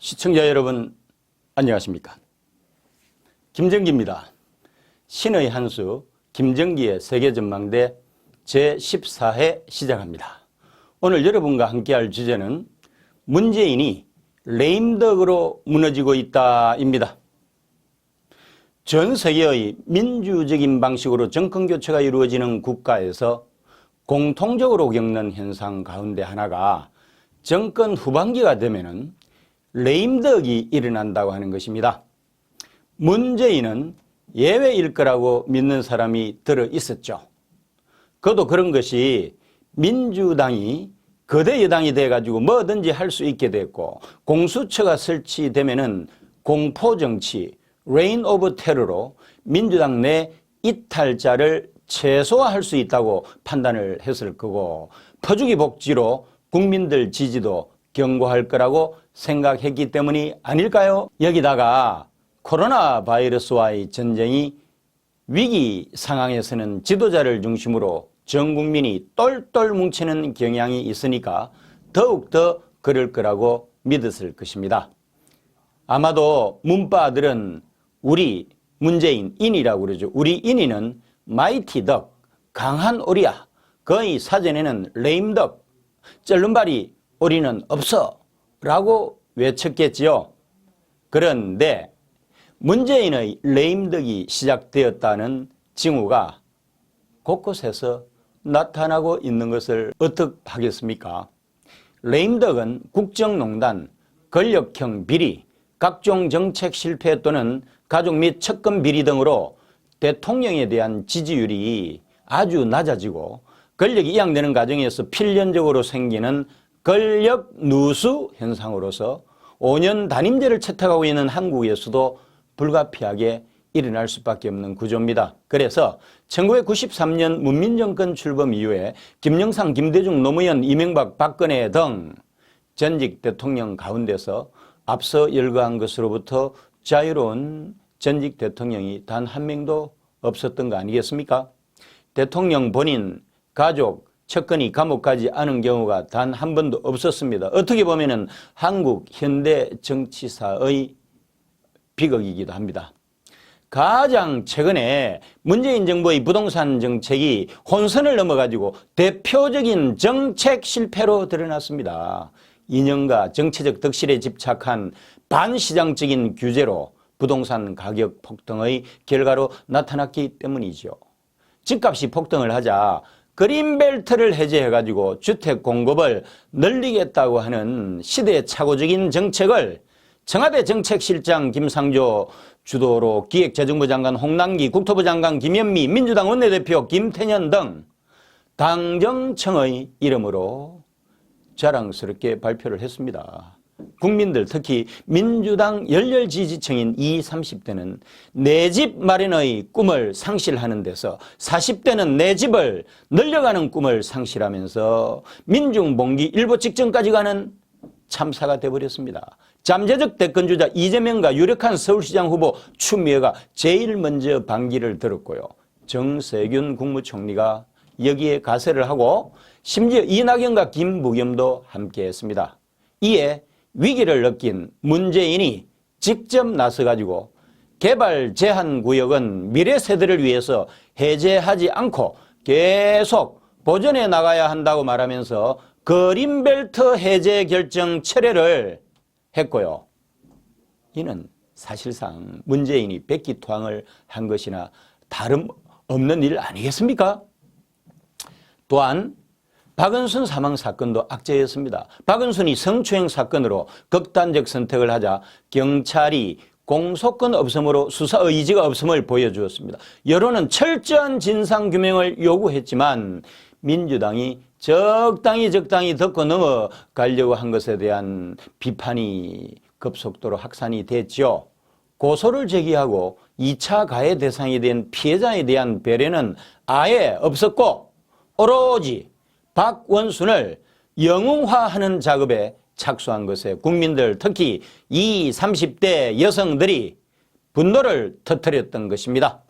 시청자 여러분 안녕하십니까? 김정기입니다. 신의 한수 김정기의 세계전망대 제14회 시작합니다. 오늘 여러분과 함께할 주제는 문재인이 레임덕으로 무너지고 있다입니다. 전 세계의 민주적인 방식으로 정권교체가 이루어지는 국가에서 공통적으로 겪는 현상 가운데 하나가 정권 후반기가 되면은 레임덕이 일어난다고 하는 것입니다. 문재인은 예외일 거라고 믿는 사람이 들어 있었죠. 그것도 그런 것이 민주당이 거대 여당이 돼가지고 뭐든지 할 수 있게 됐고 공수처가 설치되면은 공포정치, 레인 오브 테러로 민주당 내 이탈자를 최소화할 수 있다고 판단을 했을 거고 퍼주기 복지로 국민들 지지도 견고할 거라고 생각했기 때문이 아닐까요? 여기다가 코로나 바이러스와의 전쟁이 위기 상황에서는 지도자를 중심으로 전 국민이 똘똘 뭉치는 경향이 있으니까 더욱더 그럴 거라고 믿었을 것입니다. 아마도 문바들은 우리 문재인 인이라고 그러죠. 우리 인이는 마이티 덕, 강한 오리야. 거의 사전에는 레임덕, 쩔름발이 오리는 없어 라고 외쳤겠지요. 그런데 문재인의 레임덕이 시작되었다는 징후가 곳곳에서 나타나고 있는 것을 어떻게 하겠습니까? 레임덕은 국정농단, 권력형 비리, 각종 정책 실패 또는 가족 및 측근 비리 등으로 대통령에 대한 지지율이 아주 낮아지고 권력이 이양되는 과정에서 필연적으로 생기는 권력 누수 현상으로서 5년 단임제를 채택하고 있는 한국에서도 불가피하게 일어날 수밖에 없는 구조입니다. 그래서 1993년 문민정권 출범 이후에 김영삼, 김대중, 노무현, 이명박, 박근혜 등 전직 대통령 가운데서 앞서 열거한 것으로부터 자유로운 전직 대통령이 단 한 명도 없었던 거 아니겠습니까? 대통령 본인, 가족, 측근이 감옥 가지 않은 경우가 단 한 번도 없었습니다. 어떻게 보면은 한국 현대 정치사의 비극이기도 합니다. 가장 최근에 문재인 정부의 부동산 정책이 혼선을 넘어가지고 대표적인 정책 실패로 드러났습니다. 이념과 정치적 덕실에 집착한 반시장적인 규제로 부동산 가격 폭등의 결과로 나타났기 때문이죠. 집값이 폭등을 하자 그린벨트를 해제해가지고 주택 공급을 늘리겠다고 하는 시대착오적인 정책을 청와대 정책실장 김상조 주도로 기획재정부 장관 홍남기, 국토부 장관 김현미, 민주당 원내대표 김태년 등 당정청의 이름으로 자랑스럽게 발표를 했습니다. 국민들 특히 민주당 열렬 지지층인 20, 30대는 내 집 마련의 꿈을 상실하는 데서 40대는 내 집을 늘려가는 꿈을 상실하면서 민중봉기 일보 직전까지 가는 참사가 되어버렸습니다. 잠재적 대권주자 이재명과 유력한 서울시장 후보 추미애가 제일 먼저 반기를 들었고요. 정세균 국무총리가 여기에 가세를 하고 심지어 이낙연과 김부겸도 함께했습니다. 이에 위기를 느낀 문재인이 직접 나서가지고 개발 제한 구역은 미래 세대를 위해서 해제하지 않고 계속 보존해 나가야 한다고 말하면서 그린벨트 해제 결정 철회를 했고요. 이는 사실상 문재인이 백기투항을 한 것이나 다름없는 일 아니겠습니까? 또한 박은순 사망 사건도 악재였습니다. 박은순이 성추행 사건으로 극단적 선택을 하자 경찰이 공소권 없음으로 수사 의지가 없음을 보여주었습니다. 여론은 철저한 진상규명을 요구했지만 민주당이 적당히 듣고 넘어가려고 한 것에 대한 비판이 급속도로 확산이 됐죠. 고소를 제기하고 2차 가해 대상이 된 피해자에 대한 배려는 아예 없었고 오로지 박원순을 영웅화하는 작업에 착수한 것에 국민들 특히 20, 30대 여성들이 분노를 터뜨렸던 것입니다.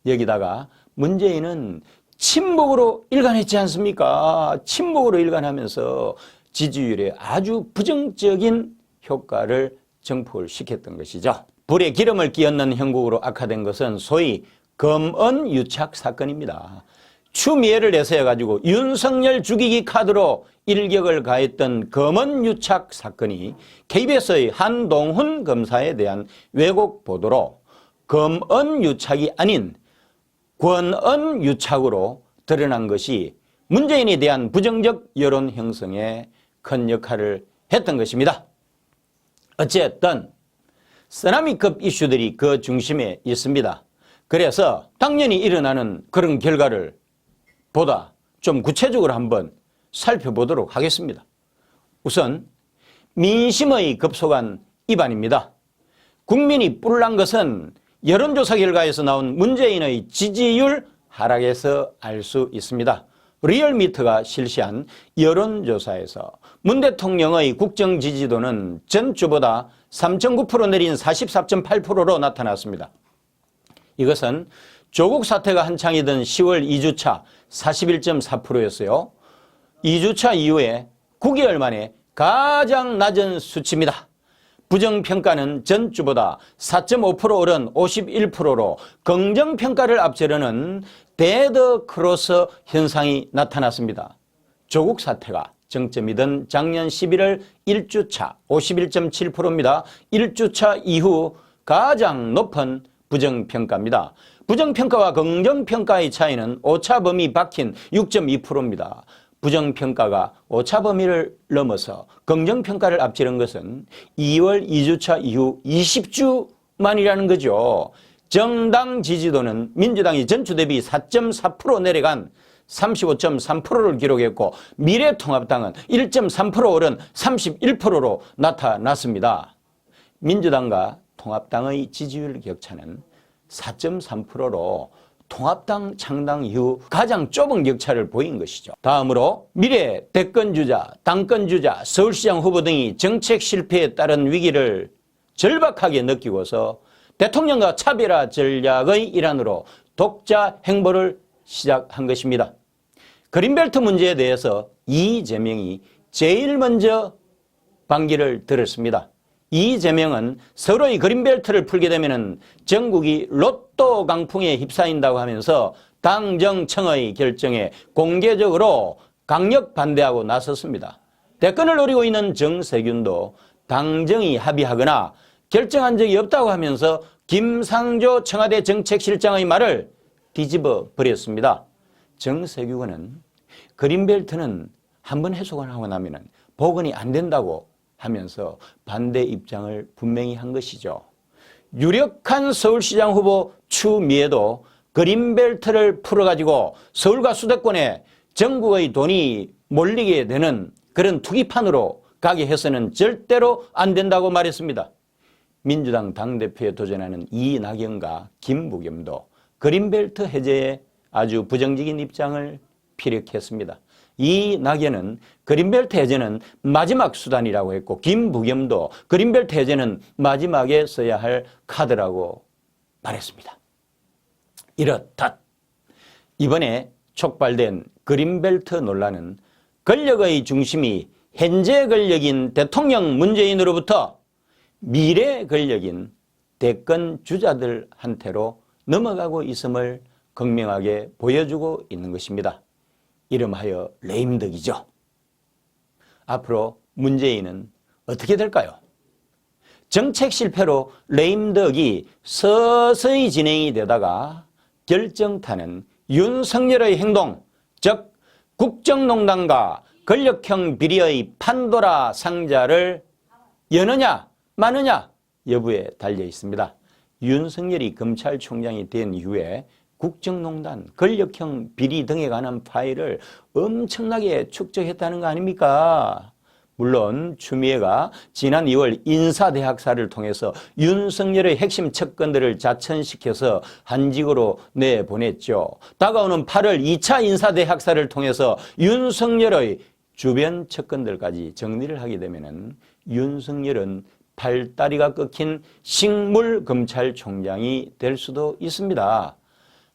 여기다가 문재인은 친목으로 일관했지 않습니까? 친목으로 일관하면서 지지율에 아주 부정적인 효과를 증폭을 시켰던 것이죠. 불에 기름을 끼얹는 형국으로 악화된 것은 소위 검언유착 사건입니다. 추미애를 내세워가지고 윤석열 죽이기 카드로 일격을 가했던 검언유착 사건이 KBS의 한동훈 검사에 대한 왜곡 보도로 검언유착이 아닌 권언유착으로 드러난 것이 문재인에 대한 부정적 여론 형성에 큰 역할을 했던 것입니다. 어쨌든 쓰나미급 이슈들이 그 중심에 있습니다. 그래서 당연히 일어나는 그런 결과를 보다 좀 구체적으로 한번 살펴보도록 하겠습니다. 우선 민심의 급속한 이반입니다. 국민이 뿔난 것은 여론조사 결과에서 나온 문재인의 지지율 하락에서 알 수 있습니다. 리얼미터가 실시한 여론조사에서 문 대통령의 국정 지지도는 전주보다 3.9% 내린 44.8%로 나타났습니다. 이것은 조국 사태가 한창이던 10월 2주차 41.4%였어요. 2주차 이후에 9개월 만에 가장 낮은 수치입니다. 부정평가는 전주보다 4.5% 오른 51%로 긍정평가를 앞지르는 데드 크로스 현상이 나타났습니다. 조국 사태가 정점이던 작년 11월 1주차 51.7%입니다. 1주차 이후 가장 높은 부정평가입니다. 부정평가와 긍정평가의 차이는 오차 범위 박힌 6.2%입니다. 부정평가가 오차 범위를 넘어서 긍정평가를 앞지른 것은 2월 2주차 이후 20주 만이라는 거죠. 정당 지지도는 민주당이 전주 대비 4.4% 내려간 35.3%를 기록했고 미래통합당은 1.3% 오른 31%로 나타났습니다. 민주당과 통합당의 지지율 격차는 4.3%로 통합당 창당 이후 가장 좁은 격차를 보인 것이죠. 다음으로 미래 대권주자, 당권주자, 서울시장 후보 등이 정책 실패에 따른 위기를 절박하게 느끼고서 대통령과 차별화 전략의 일환으로 독자 행보를 시작한 것입니다. 그린벨트 문제에 대해서 이재명이 제일 먼저 반기를 들었습니다. 이재명은 서로의 그린벨트를 풀게 되면 전국이 로또 강풍에 휩싸인다고 하면서 당정청의 결정에 공개적으로 강력 반대하고 나섰습니다. 대권을 노리고 있는 정세균도 당정이 합의하거나 결정한 적이 없다고 하면서 김상조 청와대 정책실장의 말을 뒤집어 버렸습니다. 정세균은 그린벨트는 한번 해석을 하고 나면 복원이 안 된다고 하면서 반대 입장을 분명히 한 것이죠. 유력한 서울시장 후보 추미애도 그린벨트를 풀어가지고 서울과 수도권에 전국의 돈이 몰리게 되는 그런 투기판으로 가게 해서는 절대로 안 된다고 말했습니다. 민주당 당대표에 도전하는 이낙연과 김부겸도 그린벨트 해제에 아주 부정적인 입장을 피력했습니다. 이낙연은 그린벨트 해제는 마지막 수단이라고 했고 김부겸도 그린벨트 해제는 마지막에 써야 할 카드라고 말했습니다. 이렇듯 이번에 촉발된 그린벨트 논란은 권력의 중심이 현재 권력인 대통령 문재인으로부터 미래 권력인 대권 주자들한테로 넘어가고 있음을 극명하게 보여주고 있는 것입니다. 이름하여 레임덕이죠. 앞으로 문재인은 어떻게 될까요? 정책 실패로 레임덕이 서서히 진행이 되다가 결정타는 윤석열의 행동, 즉 국정농단과 권력형 비리의 판도라 상자를 여느냐 마느냐 여부에 달려 있습니다. 윤석열이 검찰총장이 된 이후에 국정농단, 권력형 비리 등에 관한 파일을 엄청나게 축적했다는 거 아닙니까? 물론 추미애가 지난 2월 인사대학사를 통해서 윤석열의 핵심 척건들을 자천시켜서 한직으로 내보냈죠. 다가오는 8월 2차 인사대학사를 통해서 윤석열의 주변 척건들까지 정리를 하게 되면 윤석열은 팔다리가 꺾인 식물검찰총장이 될 수도 있습니다.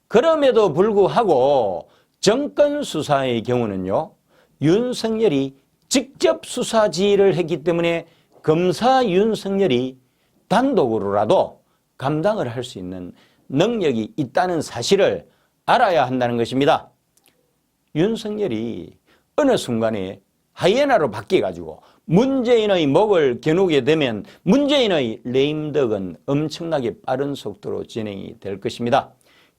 그럼에도 불구하고 정권 수사의 경우는요, 윤석열이 직접 수사 지휘를 했기 때문에 검사 윤석열이 단독으로라도 감당을 할 수 있는 능력이 있다는 사실을 알아야 한다는 것입니다. 윤석열이 어느 순간에 하이에나로 바뀌어가지고 문재인의 목을 겨누게 되면 문재인의 레임덕은 엄청나게 빠른 속도로 진행이 될 것입니다.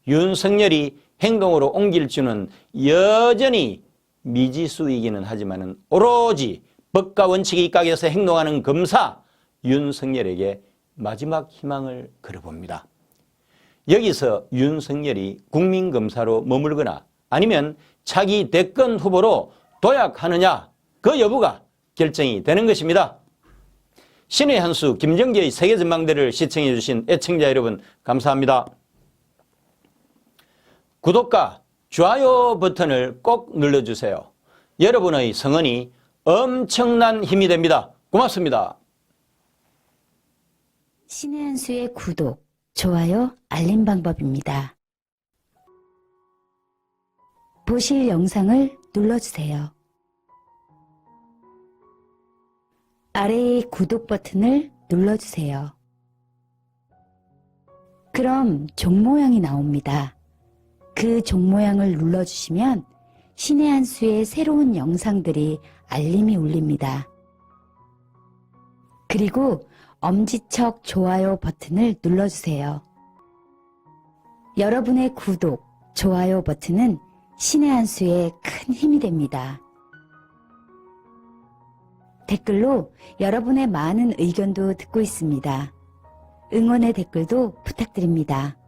윤석열이 행동으로 옮길 줄은 여전히 미지수이기는 하지만 오로지 법과 원칙에 입각해서 행동하는 검사 윤석열에게 마지막 희망을 걸어봅니다. 여기서 윤석열이 국민검사로 머물거나 아니면 차기 대권 후보로 도약하느냐 그 여부가 결정이 되는 것입니다. 신의 한 수 김정기의 세계전망대를 시청해 주신 애청자 여러분 감사합니다. 구독과 좋아요 버튼을 꼭 눌러주세요. 여러분의 성원이 엄청난 힘이 됩니다. 고맙습니다. 신의 한 수의 구독, 좋아요, 알림 방법입니다. 보실 영상을 눌러주세요. 아래의 구독 버튼을 눌러주세요. 그럼 종 모양이 나옵니다. 그 종 모양을 눌러주시면 신의 한 수의 새로운 영상들이 알림이 울립니다. 그리고 엄지척 좋아요 버튼을 눌러주세요. 여러분의 구독, 좋아요 버튼은 신의 한 수에 큰 힘이 됩니다. 댓글로 여러분의 많은 의견도 듣고 있습니다. 응원의 댓글도 부탁드립니다.